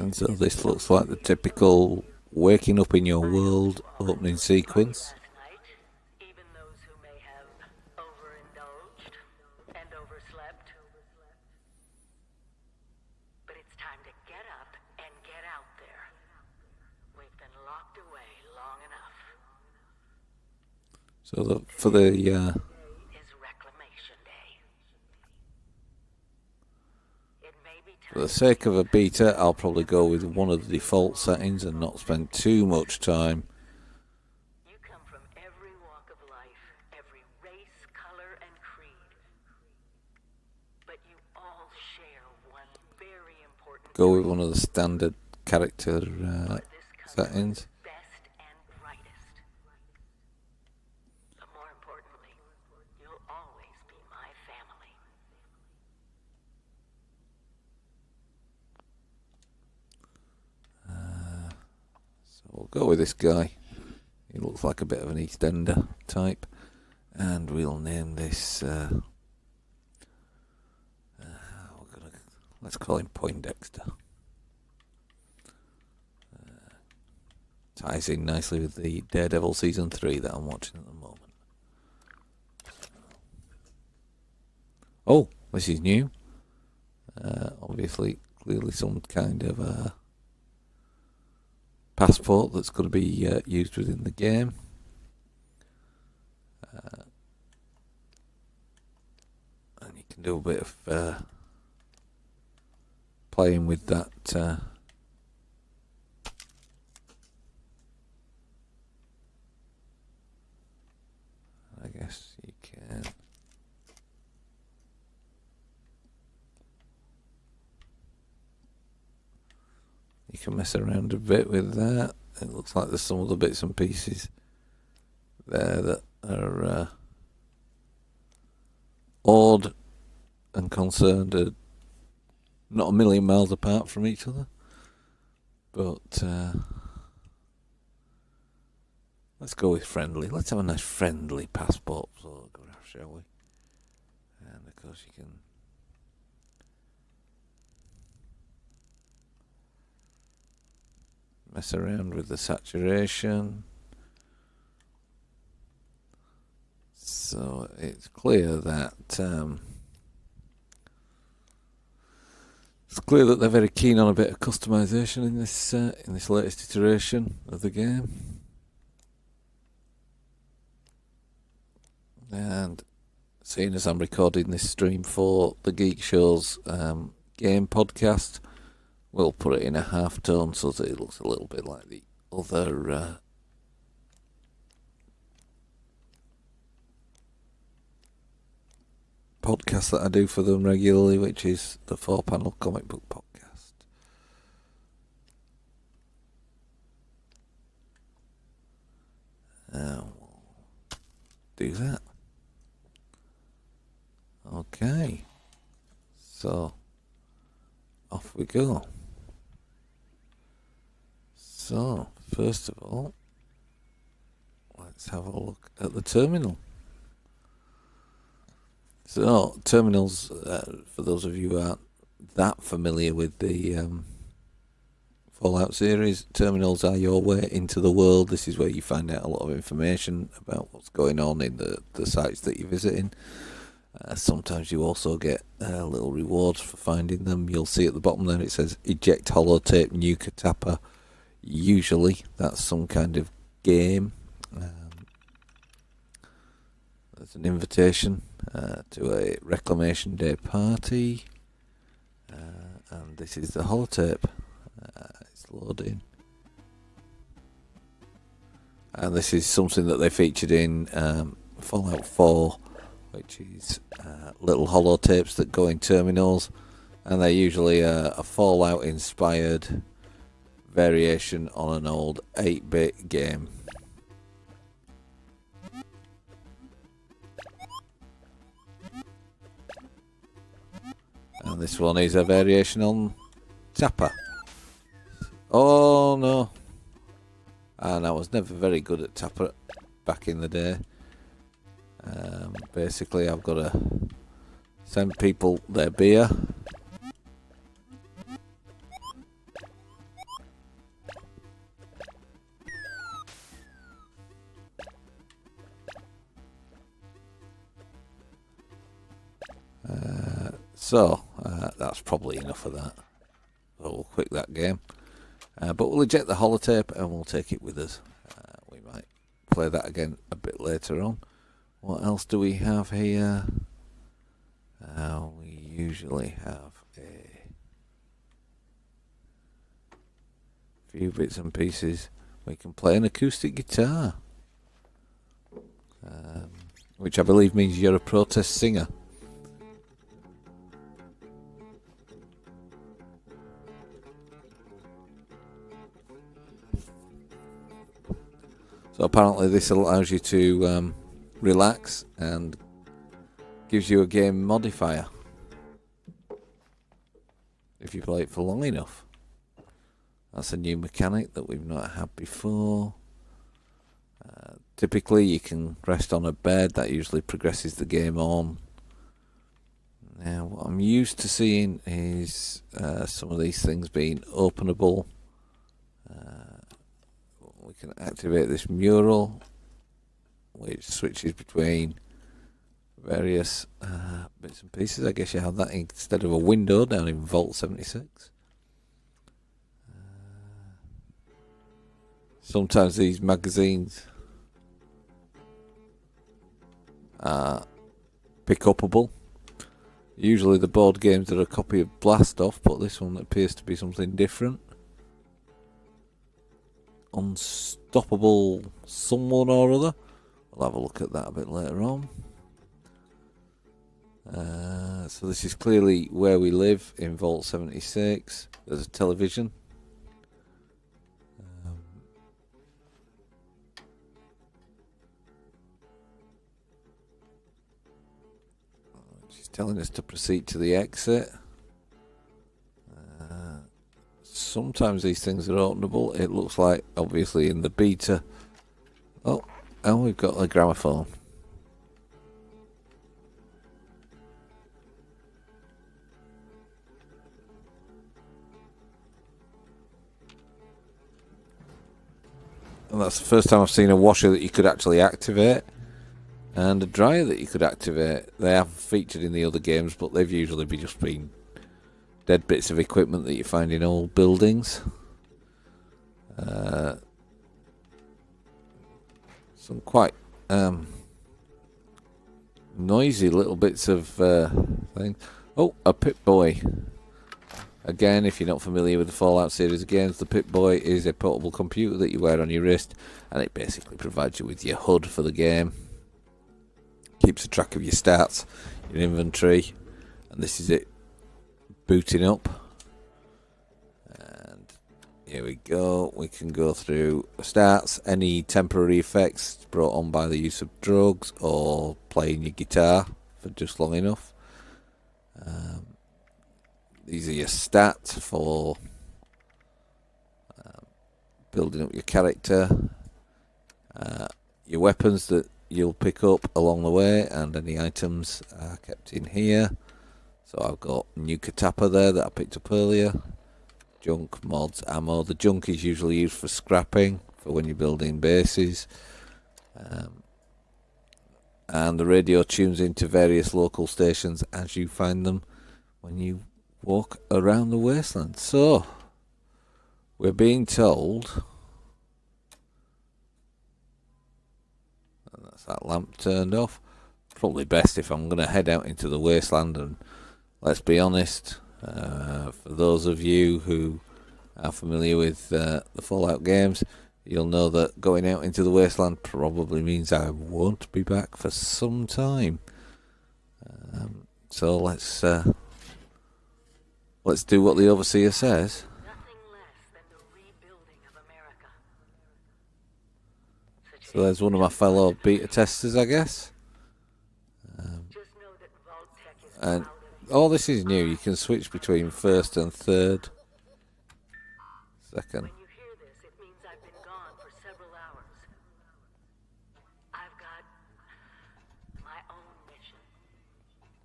And so this looks like the typical waking up in your world opening sequence. Even those who may have overindulged and overslept. But it's time to get up and get out there. We've been locked away long enough. So for the Is Reclamation Day. It may be for time the sake of a beta, I'll probably go with one of the default settings and not spend too much time. You come from every walk of life, every race, color, and creed. But you all share one very important Go with one of the standard character this country's settings. best and brightest. But more importantly, you'll always be my family. So we'll go with this guy. He looks like a bit of an EastEnder type. And we'll name this... let's call him Poindexter. Ties in nicely with the Daredevil Season 3 that I'm watching at the moment. Oh, this is new. Obviously, clearly some kind of passport that's going to be used within the game. And you can do a bit of playing with that. I guess you can. You can mess around a bit with that. It looks like there's some other bits and pieces there that are odd and concerned, are not a million miles apart from each other. But let's go with friendly. Let's have a nice friendly passport photograph, shall we? And of course you can mess around with the saturation. So it's clear that they're very keen on a bit of customization in this latest iteration of the game. And seeing as I'm recording this stream for the Geek Show's game podcast, we'll put it in a half-tone so that it looks a little bit like the other podcast that I do for them regularly, which is the 4-Panel Comic Book Podcast. We'll do that. Okay. So, off we go. So, first of all, let's have a look at the terminal. So, terminals, for those of you who aren't that familiar with the Fallout series, terminals are your way into the world. This is where you find out a lot of information about what's going on in the sites that you're visiting. Sometimes you also get little rewards for finding them. You'll see at the bottom there it says eject holotape nuke tapper. Usually that's some kind of game. There's an invitation to a Reclamation Day party. And this is the holotape. It's loading. And this is something that they featured in Fallout 4, which is little holotapes that go in terminals, and they're usually a Fallout inspired variation on an old 8-bit game. And this one is a variation on Tapper. Oh no. And I was never very good at Tapper back in the day. Basically I've got to send people their beer. So, that's probably enough of that. So we'll quit that game. But we'll eject the holotape and we'll take it with us. We might play that again a bit later on. What else do we have here? We usually have a few bits and pieces. We can play an acoustic guitar, which I believe means you're a protest singer. So apparently this allows you to relax and gives you a game modifier if you play it for long enough. That's a new mechanic that we've not had before. Typically you can rest on a bed. That usually progresses the game on. Now what I'm used to seeing is some of these things being openable. We can activate this mural, which switches between various bits and pieces. I guess you have that instead of a window down in Vault 76. Sometimes these magazines are pick-upable. Usually the board games are a copy of Blast Off, but this one appears to be something different. Unstoppable someone or other. We'll have a look at that a bit later on. So this is clearly where we live in Vault 76. There's a television. She's telling us to proceed to the exit. Sometimes these things are openable. It looks like, obviously, in the beta. Oh, and we've got a gramophone. And that's the first time I've seen a washer that you could actually activate. And a dryer that you could activate. They have featured in the other games, but they've usually just been dead bits of equipment that you find in old buildings. Some quite noisy little bits of things. Oh, a Pip-Boy. Again, if you're not familiar with the Fallout series of games, the Pip-Boy is a portable computer that you wear on your wrist, and it basically provides you with your HUD for the game. Keeps a track of your stats, your inventory, and this is it booting up. And here we go. We can go through stats, any temporary effects brought on by the use of drugs or playing your guitar for just long enough. These are your stats for building up your character, your weapons that you'll pick up along the way, and any items are kept in here. So I've got new Katappa there that I picked up earlier. Junk, mods, ammo. The junk is usually used for scrapping, for when you're building bases. And the radio tunes into various local stations as you find them when you walk around the wasteland. So, we're being told, and that's that lamp turned off. Probably best if I'm going to head out into the wasteland, and let's be honest, for those of you who are familiar with the Fallout games, you'll know that going out into the wasteland probably means I won't be back for some time. So let's do what the Overseer says. Nothing less than the rebuilding of America. So there's one of my fellow beta testers, I guess. Just know that Vault Tech is And proud of you. all this is new. You can switch between first and third. Second. When you hear this, it means I've been gone for several hours. I've got my own mission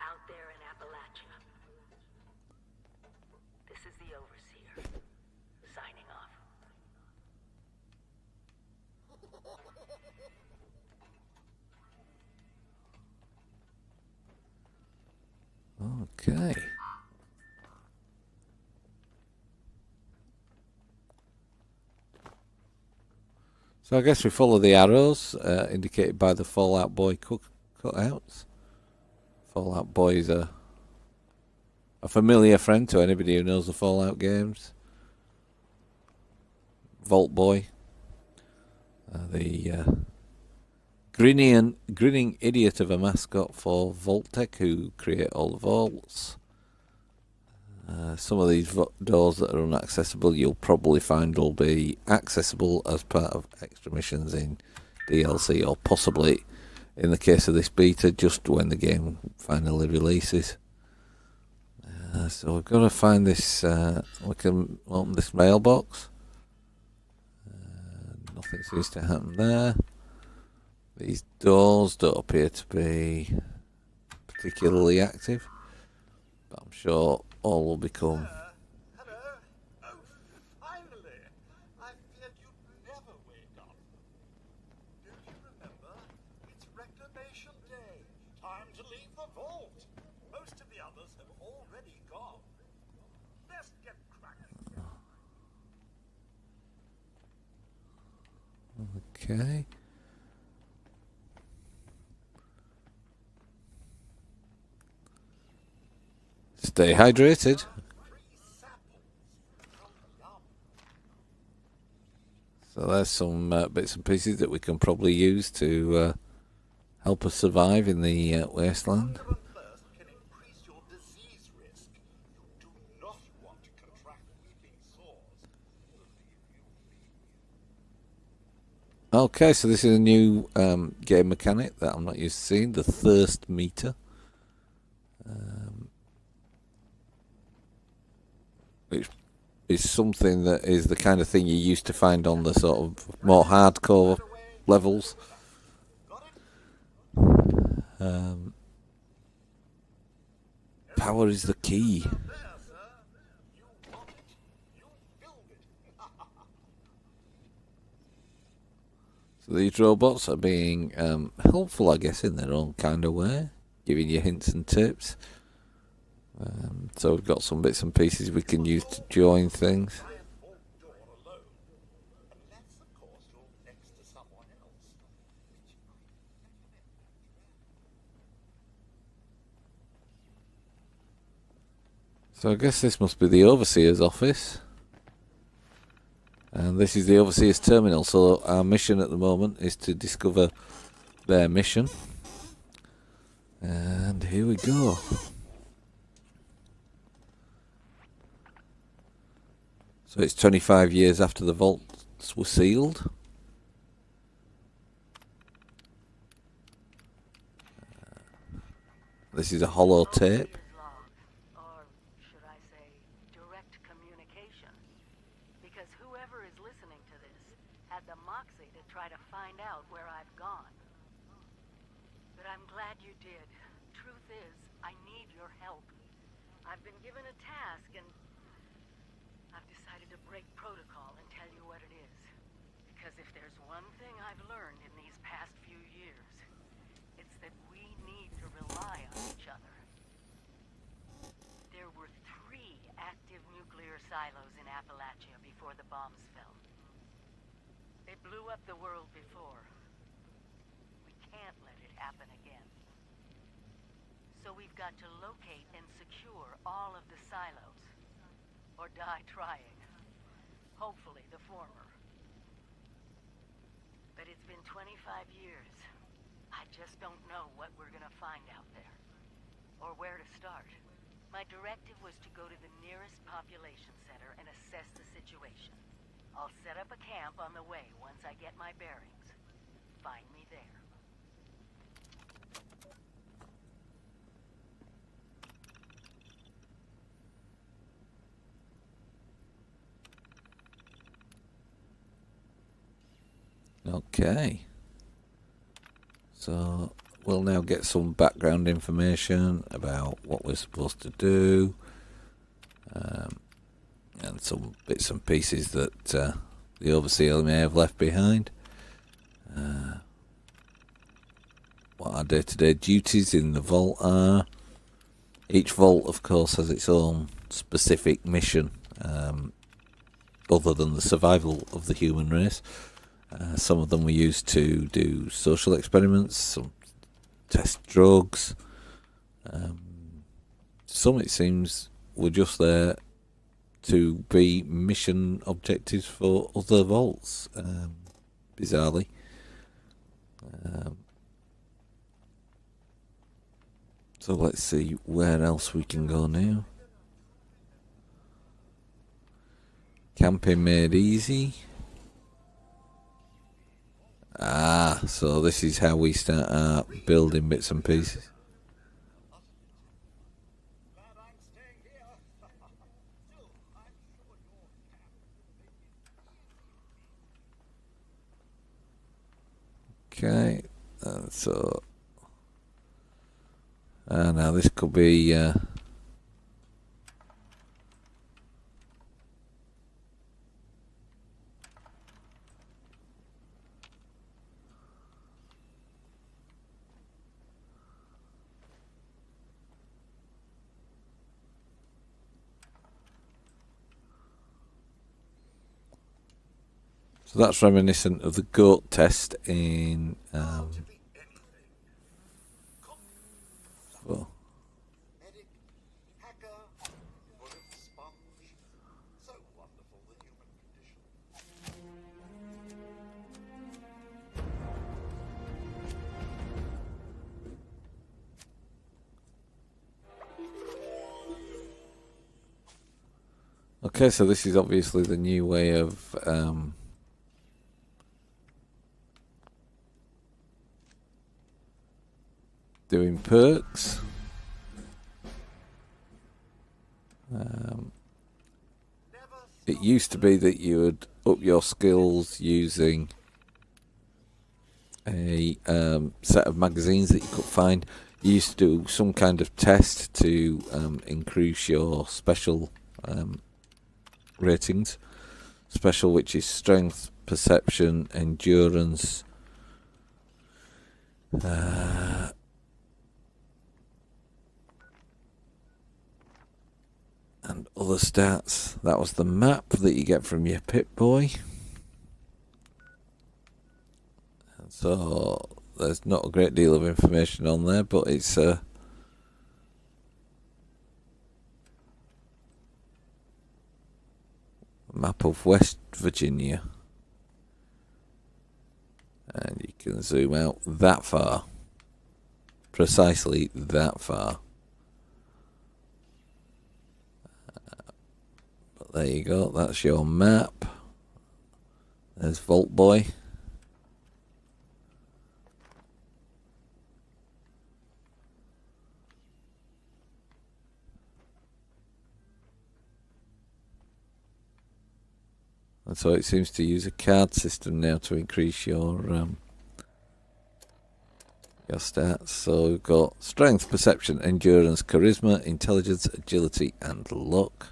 out there in Appalachia. This is the Overseer, signing off. Okay. So I guess we follow the arrows indicated by the Fallout Boy cutouts. Fallout Boy is a familiar friend to anybody who knows the Fallout games. Vault Boy, the grinning idiot of a mascot for Vault-Tec, who create all the vaults. Some of these doors that are inaccessible you'll probably find will be accessible as part of extra missions in DLC, or possibly, in the case of this beta, just when the game finally releases. So we've got to find this, we can open this mailbox. Nothing seems to happen there. These doors don't appear to be particularly active, but I'm sure all will become. Hello? Oh, finally! I feared you'd never wake up. Don't you remember? It's Reclamation Day. Time to leave the vault. Most of the others have already gone. Let's get cracking. Okay. Stay hydrated. So there's some bits and pieces that we can probably use to help us survive in the wasteland. Hunger and thirst can increase your disease risk. You do not want to contract weeping sores. Okay, so this is a new game mechanic that I'm not used to seeing, the thirst meter. Which is something that is the kind of thing you used to find on the sort of more hardcore levels. Power is the key. There, sir. You want it. You build it. So these robots are being helpful, I guess, in their own kind of way, giving you hints and tips. So we've got some bits and pieces we can use to join things. Try and vault door alone. Unless, of course, you're next to someone else. So I guess this must be the Overseer's office. And this is the Overseer's terminal. So our mission at the moment is to discover their mission. And here we go. So it's 25 years after the vaults were sealed. This is a holotape. Or should I say, direct communication? Because whoever is listening to this had the moxie to try to find out where I've gone. But I'm glad you did. Truth is, I need your help. I've been given a task and I've decided to break protocol and tell you what it is. Because if there's one thing I've learned in these past few years, it's that we need to rely on each other. There were 3 active nuclear silos in Appalachia before the bombs fell. They blew up the world before. We can't let it happen again. So we've got to locate and secure all of the silos. Or die trying. Hopefully the former. But it's been 25 years. I just don't know what we're gonna find out there. Or where to start. My directive was to go to the nearest population center and assess the situation. I'll set up a camp on the way once I get my bearings. Find me there. Okay. So we'll now get some background information about what we're supposed to do. And some bits and pieces that the Overseer may have left behind. What our day-to-day duties in the vault are. Each vault, of course, has its own specific mission, other than the survival of the human race. Some of them were used to do social experiments, some test drugs. Some, it seems, were just there to be mission objectives for other vaults, bizarrely. So let's see where else we can go now. Camping made easy. So this is how we start our building bits and pieces. Glad I'm staying here. Still, I'm sure your Okay, so now this could be so that's reminiscent of the goat test in well, medic, hacker, bullet sponge. So wonderful, the human condition. okay, so this is obviously the new way of doing perks. It used to be that you would up your skills using a set of magazines that you could find. You used to do some kind of test to increase your special ratings. Special, which is strength, perception, endurance, and other stats. That was the map that you get from your Pip-Boy. And so there's not a great deal of information on there, but it's a map of West Virginia. And you can zoom out that far. Precisely that far. But there you go, that's your map. There's Vault Boy. And so it seems to use a card system now to increase your stats. So we've got strength, perception, endurance, charisma, intelligence, agility, and luck.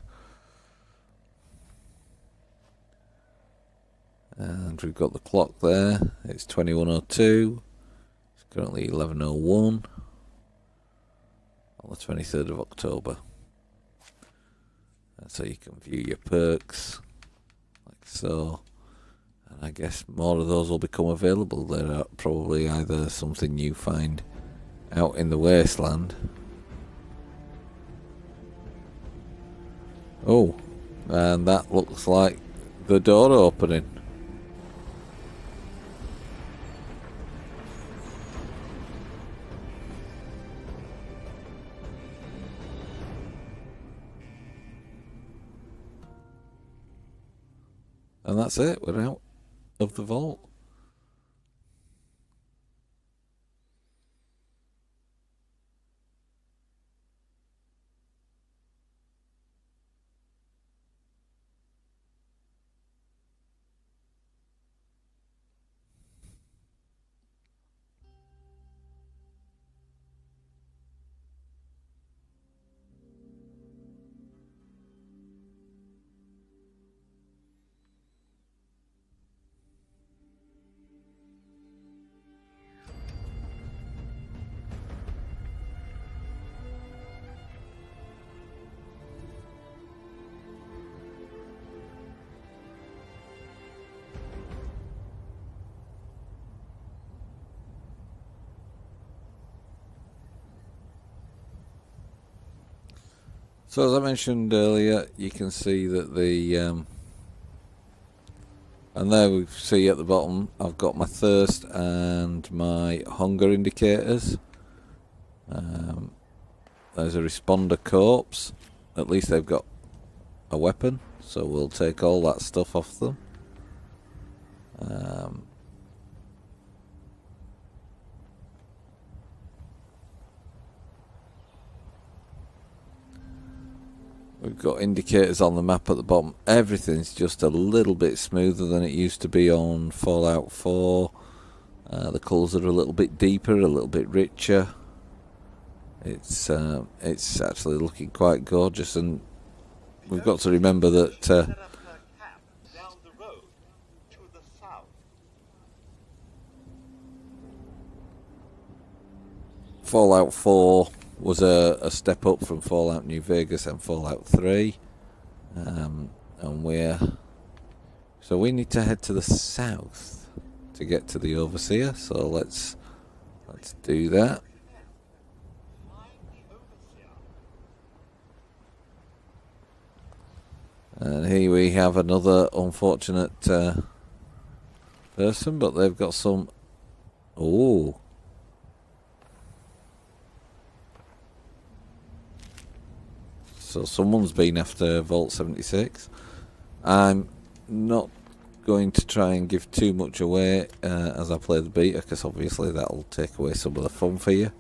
And we've got the clock there. It's 21:02. It's currently 11:01 on the 23rd of October. And so you can view your perks like so. And I guess more of those will become available. They're probably either something you find out in the wasteland. Oh, and that looks like the door opening. And that's it, we're out of the vault. So as I mentioned earlier, you can see that the and there we see at the bottom I've got my thirst and my hunger indicators. There's a responder corpse. At least they've got a weapon, so we'll take all that stuff off them. We've got indicators on the map at the bottom. Everything's just a little bit smoother than it used to be on Fallout 4. The colours are a little bit deeper, a little bit richer. It's actually looking quite gorgeous, and we've got to remember that Set up her camp down the road to the south. Fallout 4 was a step up from Fallout New Vegas and Fallout 3, and we need to head to the south to get to the Overseer. So let's do that. And here we have another unfortunate person, but they've got some. Oh. So someone's been after Vault 76. I'm not going to try and give too much away as I play the beta, because obviously that'll take away some of the fun for you.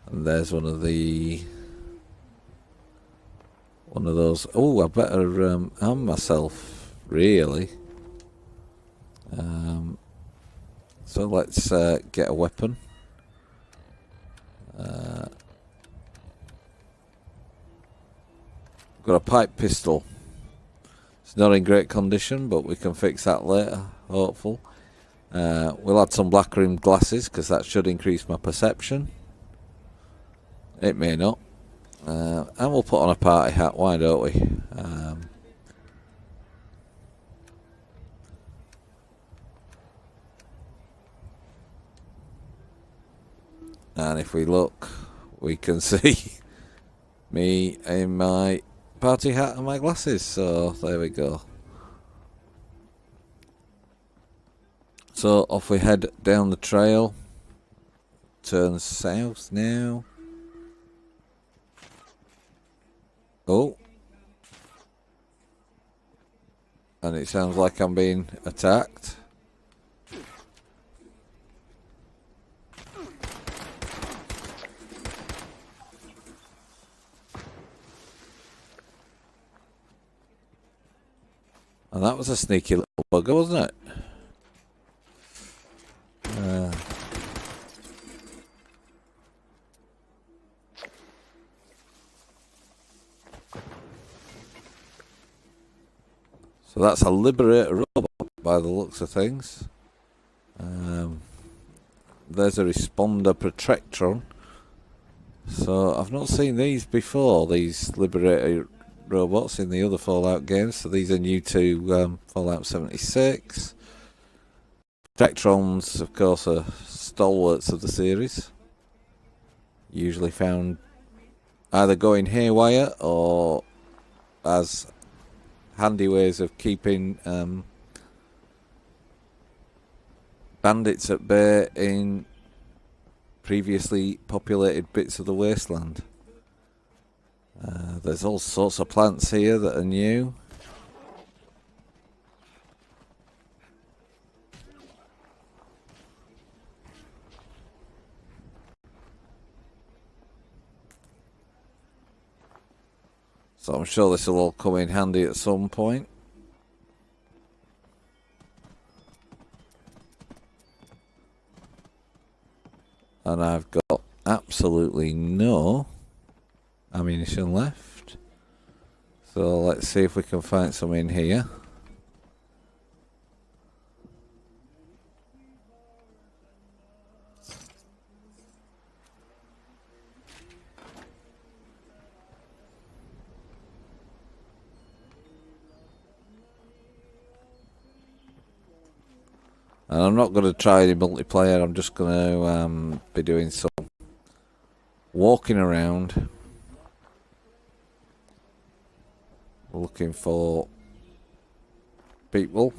And there's one of those. Oh, I better arm myself, really. So let's get a weapon. Got a pipe pistol. It's not in great condition, but we can fix that later, hopeful. We'll add some black rimmed glasses, because that should increase my perception. It may not. And we'll put on a party hat, why don't we? And if we look, we can see me in my party hat and my glasses. So there we go. So off we head down the trail. Turn south now. Oh. And it sounds like I'm being attacked. And that was a sneaky little bugger, wasn't it? So that's a Liberator robot by the looks of things. There's a Responder Protectron. So I've not seen these before, these Liberator robots in the other Fallout games. So these are new to Fallout 76. Protectrons, of course, are stalwarts of the series. Usually found either going haywire or as handy ways of keeping bandits at bay in previously populated bits of the wasteland. There's all sorts of plants here that are new. So I'm sure this will all come in handy at some point. And I've got absolutely no ammunition left. So let's see if we can find some in here. And I'm not going to try any multiplayer, I'm just going to be doing some walking around looking for people,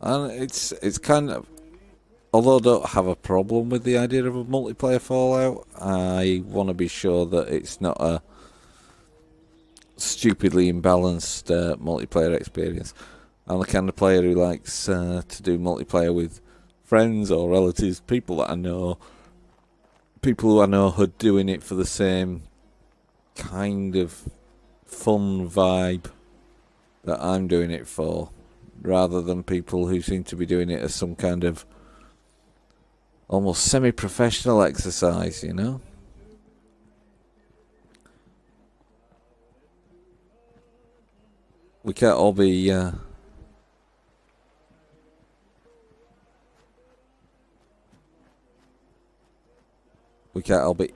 and it's kind of, although I don't have a problem with the idea of a multiplayer Fallout, I want to be sure that it's not a stupidly imbalanced multiplayer experience. I'm the kind of player who likes to do multiplayer with friends or relatives, people that I know, people who I know are doing it for the same kind of fun vibe that I'm doing it for, rather than people who seem to be doing it as some kind of almost semi-professional exercise, you know? We can't all be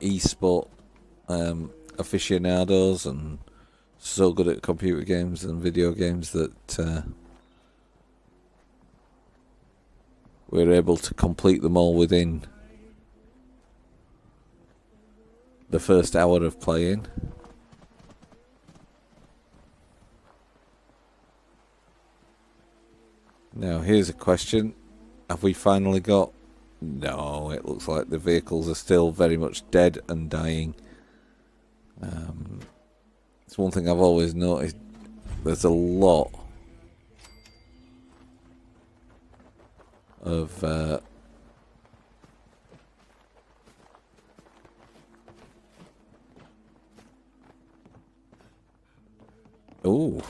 e-sport aficionados and so good at computer games and video games that we're able to complete them all within the first hour of playing. Now here's a question. Have we finally got... No, it looks like the vehicles are still very much dead and dying. It's one thing I've always noticed. There's a lot of ooh,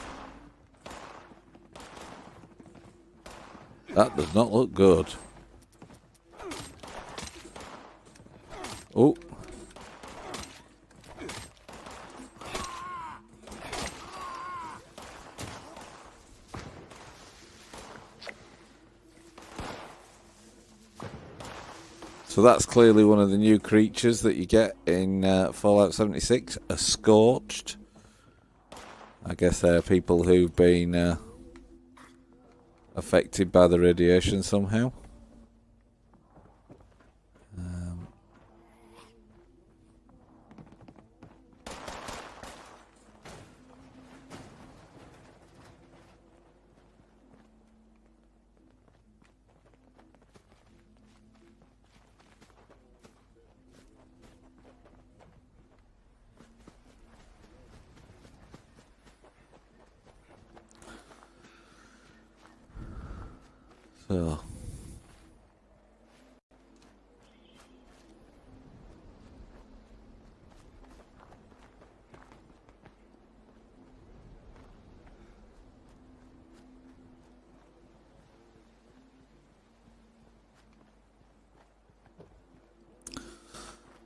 that does not look good. Oh. So that's clearly one of the new creatures that you get in Fallout 76, a Scorched. I guess they're people who've been affected by the radiation somehow.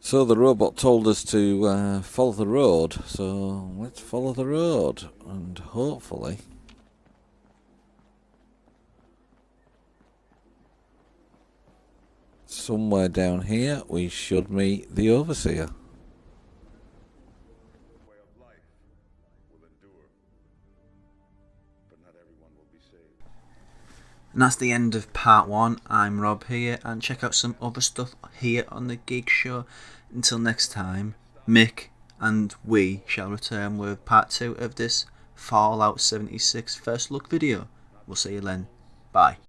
So the robot told us to follow the road, so let's follow the road, and hopefully somewhere down here we should meet the Overseer. Way of life will endure, but not everyone will be saved. And that's the end of part 1. I'm Rob here, and check out some other stuff here on the Geek Show. Until next time, Mick and we shall return with part 2 of this Fallout 76 first look video. We'll see you then. Bye.